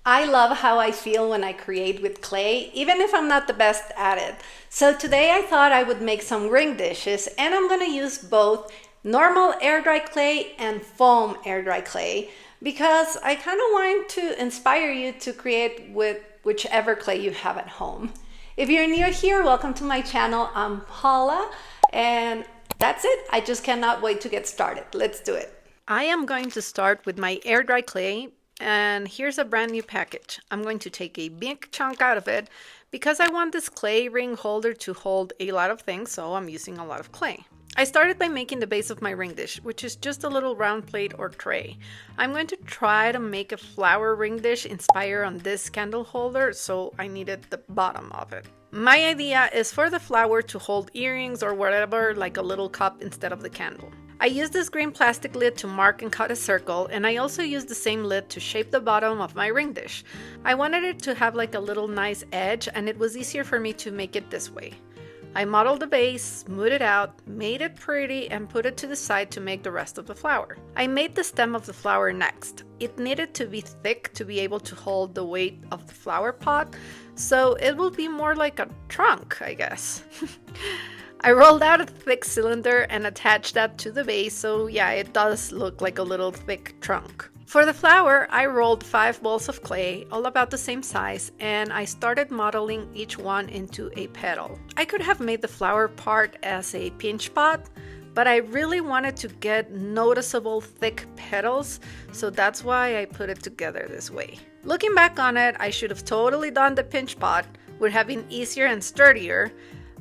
I love how I feel when I create with clay, even if I'm not the best at it. So today I thought I would make some ring dishes, and I'm gonna use both normal air dry clay and foam air dry clay because I kind of want to inspire you to create with whichever clay you have at home. If you're new here, welcome to my channel. I'm Paula, and that's it. I just cannot wait to get started. Let's do it. I am going to start with my air dry clay. And here's a brand new package. I'm going to take a big chunk out of it because I want this clay ring holder to hold a lot of things, so I'm using a lot of clay. I started by making the base of my ring dish, which is just a little round plate or tray. I'm going to try to make a flower ring dish inspired on this candle holder, so I needed the bottom of it. My idea is for the flower to hold earrings or whatever, like a little cup instead of the candle. I used this green plastic lid to mark and cut a circle, and I also used the same lid to shape the bottom of my ring dish. I wanted it to have like a little nice edge, and it was easier for me to make it this way. I modeled the base, smoothed it out, made it pretty, and put it to the side to make the rest of the flower. I made the stem of the flower next. It needed to be thick to be able to hold the weight of the flower pot, so it will be more like a trunk, I guess. I rolled out a thick cylinder and attached that to the base, so yeah, it does look like a little thick trunk. For the flower, I rolled 5 balls of clay, all about the same size, and I started modeling each one into a petal. I could have made the flower part as a pinch pot, but I really wanted to get noticeable thick petals, so that's why I put it together this way. Looking back on it, I should have totally done the pinch pot, would have been easier and sturdier,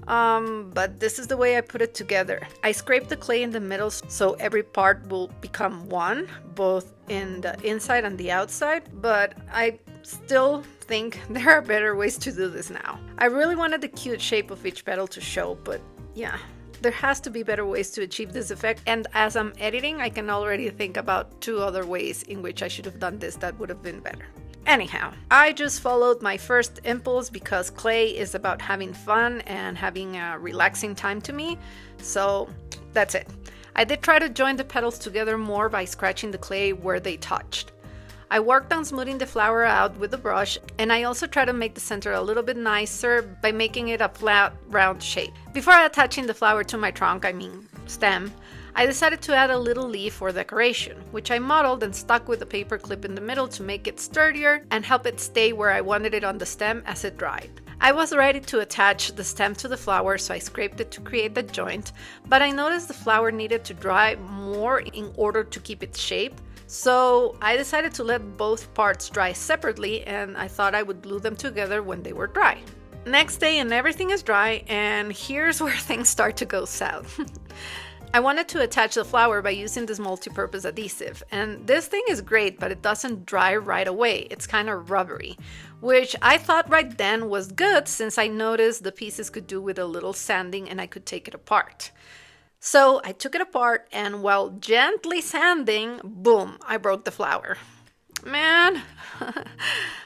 but this is the way I put it together. I scraped the clay in the middle so every part will become one, both in the inside and the outside, but I still think there are better ways to do this now. I really wanted the cute shape of each petal to show, but yeah, there has to be better ways to achieve this effect, and as I'm editing, I can already think about 2 other ways in which I should have done this that would have been better. Anyhow, I just followed my first impulse because clay is about having fun and having a relaxing time to me, so that's it. I did try to join the petals together more by scratching the clay where they touched. I worked on smoothing the flower out with the brush, and I also tried to make the center a little bit nicer by making it a flat, round shape. Before attaching the flower to my trunk, stem, I decided to add a little leaf for decoration, which I modeled and stuck with a paper clip in the middle to make it sturdier and help it stay where I wanted it on the stem as it dried. I was ready to attach the stem to the flower, so I scraped it to create the joint, but I noticed the flower needed to dry more in order to keep its shape, so I decided to let both parts dry separately, and I thought I would glue them together when they were dry. Next day and everything is dry, and here's where things start to go south. I wanted to attach the flower by using this multi-purpose adhesive, and this thing is great, but it doesn't dry right away. It's kind of rubbery, which I thought right then was good since I noticed the pieces could do with a little sanding and I could take it apart. So I took it apart, and while gently sanding, boom, I broke the flower. Man, but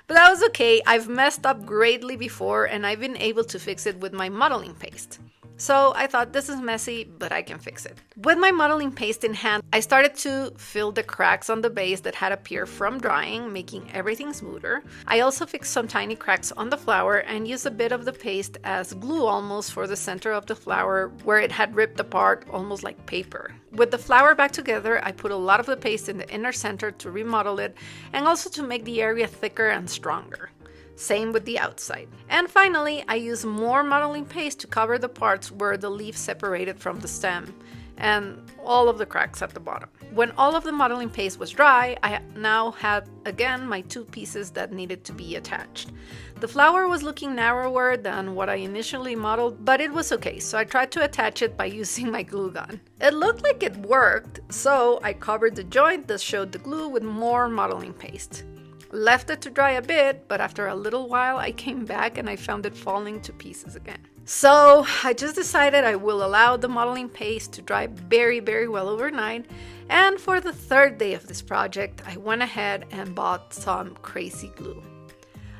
that was okay. I've messed up greatly before, and I've been able to fix it with my modeling paste. So I thought, this is messy, but I can fix it. With my modeling paste in hand, I started to fill the cracks on the base that had appeared from drying, making everything smoother. I also fixed some tiny cracks on the flower and used a bit of the paste as glue almost for the center of the flower where it had ripped apart almost like paper. With the flower back together, I put a lot of the paste in the inner center to remodel it and also to make the area thicker and stronger. Same with the outside. And finally, I used more modeling paste to cover the parts where the leaf separated from the stem and all of the cracks at the bottom. When all of the modeling paste was dry, I now had again my 2 pieces that needed to be attached. The flower was looking narrower than what I initially modeled, but it was okay, so I tried to attach it by using my glue gun. It looked like it worked, so I covered the joint that showed the glue with more modeling paste. Left it to dry a bit, but after a little while I came back and I found it falling to pieces again. So I just decided I will allow the modeling paste to dry very, very well overnight, and for the 3rd day of this project I went ahead and bought some crazy glue.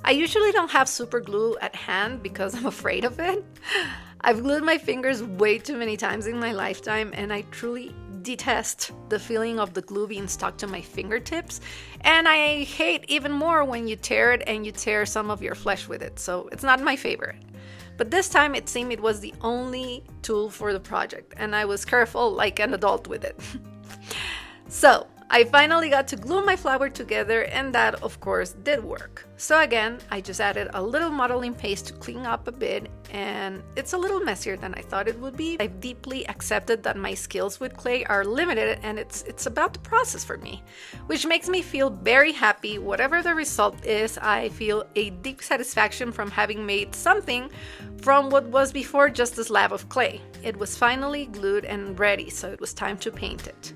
I usually don't have super glue at hand because I'm afraid of it. I've glued my fingers way too many times in my lifetime, and I truly detest the feeling of the glue being stuck to my fingertips, and I hate even more when you tear it and you tear some of your flesh with it, so it's not my favorite. But this time it seemed it was the only tool for the project, and I was careful like an adult with it. So I finally got to glue my flower together, and that of course did work. So again, I just added a little modeling paste to clean up a bit, and it's a little messier than I thought it would be. I've deeply accepted that my skills with clay are limited, and it's about the process for me, which makes me feel very happy. Whatever the result is, I feel a deep satisfaction from having made something from what was before just a slab of clay. It was finally glued and ready, so it was time to paint it.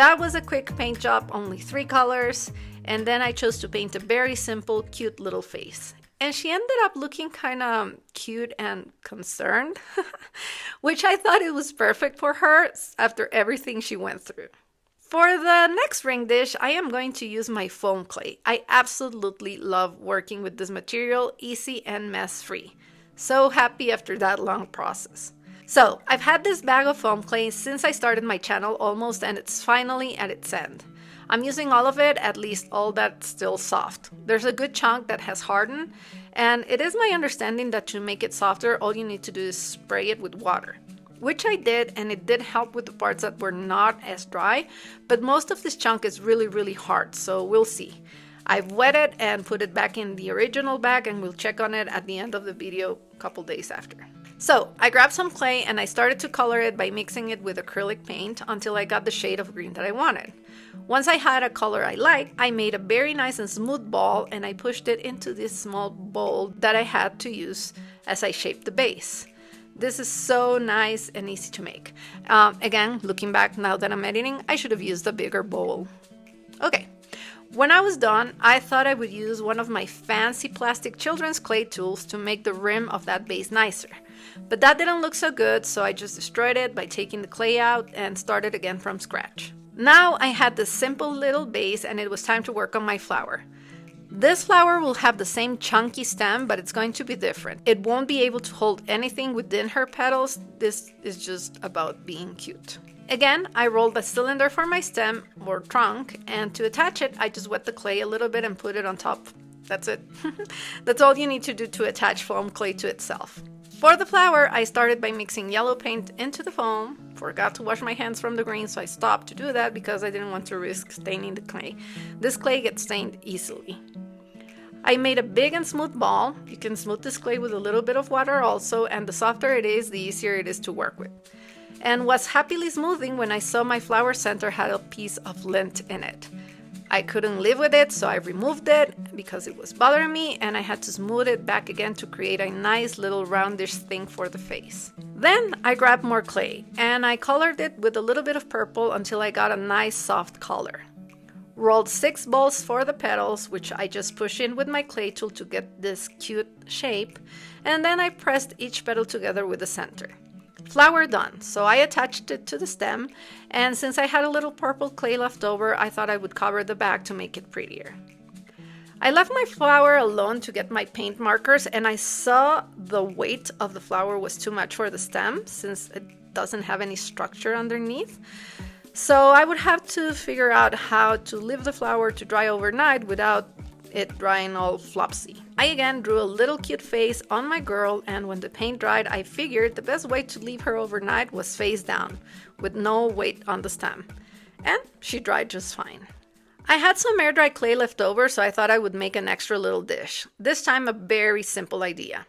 That was a quick paint job, only 3 colors, and then I chose to paint a very simple, cute little face. And she ended up looking kind of cute and concerned, which I thought it was perfect for her after everything she went through. For the next ring dish, I am going to use my foam clay. I absolutely love working with this material, easy and mess-free. So happy after that long process. So, I've had this bag of foam clay since I started my channel almost, and it's finally at its end. I'm using all of it, at least all that's still soft. There's a good chunk that has hardened, and it is my understanding that to make it softer, all you need to do is spray it with water. Which I did, and it did help with the parts that were not as dry, but most of this chunk is really hard, so we'll see. I've wet it and put it back in the original bag, and we'll check on it at the end of the video a couple days after. So I grabbed some clay and I started to color it by mixing it with acrylic paint until I got the shade of green that I wanted. Once I had a color I liked, I made a very nice and smooth ball, and I pushed it into this small bowl that I had to use as I shaped the base. This is so nice and easy to make. Again, looking back now that I'm editing, I should have used a bigger bowl. Okay. When I was done, I thought I would use one of my fancy plastic children's clay tools to make the rim of that base nicer. But that didn't look so good, so I just destroyed it by taking the clay out and started again from scratch. Now I had this simple little base, and it was time to work on my flower. This flower will have the same chunky stem, but it's going to be different. It won't be able to hold anything within her petals. This is just about being cute. Again, I rolled a cylinder for my stem or trunk, and to attach it, I just wet the clay a little bit and put it on top. That's it. That's all you need to do to attach foam clay to itself. For the flower, I started by mixing yellow paint into the foam. Forgot to wash my hands from the green, so I stopped to do that because I didn't want to risk staining the clay. This clay gets stained easily. I made a big and smooth ball. You can smooth this clay with a little bit of water also, and the softer it is, the easier it is to work with. And was happily smoothing when I saw my flower center had a piece of lint in it. I couldn't live with it, so I removed it because it was bothering me, and I had to smooth it back again to create a nice little roundish thing for the face. Then I grabbed more clay, and I colored it with a little bit of purple until I got a nice soft color. Rolled 6 balls for the petals, which I just push in with my clay tool to get this cute shape, and then I pressed each petal together with the center. Flower done, so I attached it to the stem, and since I had a little purple clay left over, I thought I would cover the back to make it prettier. I left my flower alone to get my paint markers, and I saw the weight of the flower was too much for the stem since it doesn't have any structure underneath. So I would have to figure out how to leave the flower to dry overnight without it drying all flopsy. I again drew a little cute face on my girl, and when the paint dried, I figured the best way to leave her overnight was face down, with no weight on the stem. And she dried just fine. I had some air dry clay left over, so I thought I would make an extra little dish. This time a very simple idea.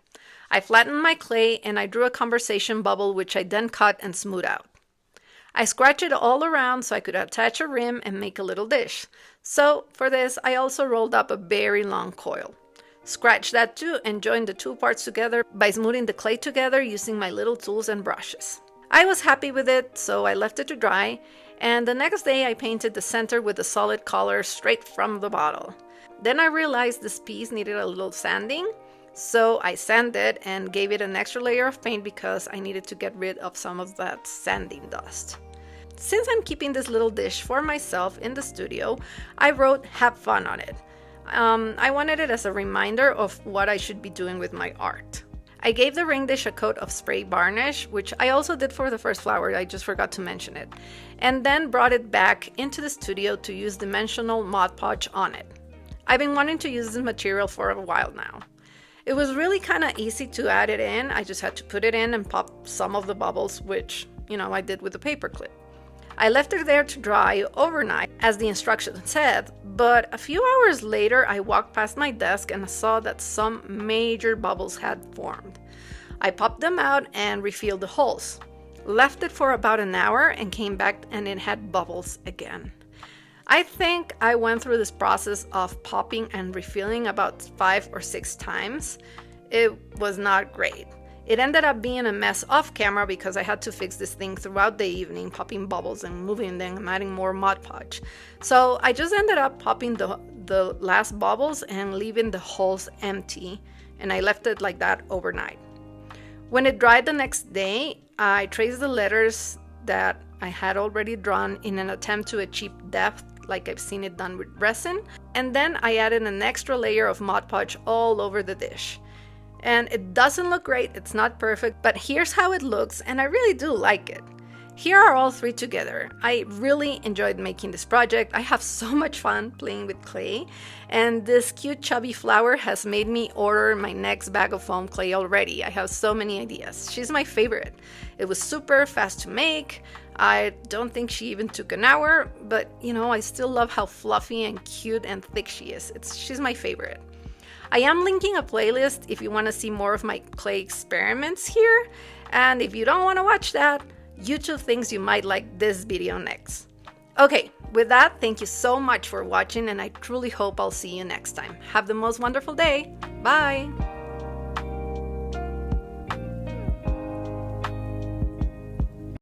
I flattened my clay and I drew a conversation bubble, which I then cut and smoothed out. I scratched it all around so I could attach a rim and make a little dish. So for this, I also rolled up a very long coil. Scratched that too and joined the 2 parts together by smoothing the clay together using my little tools and brushes. I was happy with it, so I left it to dry, and the next day I painted the center with a solid color straight from the bottle. Then I realized this piece needed a little sanding, So I sanded and gave it an extra layer of paint because I needed to get rid of some of that sanding dust. Since I'm keeping this little dish for myself in the studio, I wrote "Have fun" on it. I wanted it as a reminder of what I should be doing with my art. I gave the ring dish a coat of spray varnish, which I also did for the first flower, I just forgot to mention it, and then brought it back into the studio to use dimensional Mod Podge on it. I've been wanting to use this material for a while now. It was really kind of easy to add it in. I just had to put it in and pop some of the bubbles, which, I did with the paper clip. I left it there to dry overnight, as the instructions said, but a few hours later I walked past my desk and saw that some major bubbles had formed. I popped them out and refilled the holes. Left it for about an hour and came back and it had bubbles again. I think I went through this process of popping and refilling about 5 or 6 times. It was not great. It ended up being a mess off camera because I had to fix this thing throughout the evening, popping bubbles and moving them and adding more Mod Podge. So I just ended up popping the last bubbles and leaving the holes empty, and I left it like that overnight. When it dried the next day, I traced the letters that I had already drawn in an attempt to achieve depth like I've seen it done with resin, and then I added an extra layer of Mod Podge all over the dish. And it doesn't look great, it's not perfect, but here's how it looks, and I really do like it. Here are all 3 together. I really enjoyed making this project. I have so much fun playing with clay, and this cute chubby flower has made me order my next bag of foam clay already. I have so many ideas. She's my favorite. It was super fast to make. I don't think she even took an hour, but I still love how fluffy and cute and thick she is. She's my favorite. I am linking a playlist if you want to see more of my clay experiments here, and if you don't want to watch that, YouTube thinks you might like this video next. Okay, with that, thank you so much for watching, and I truly hope I'll see you next time. Have the most wonderful day. Bye!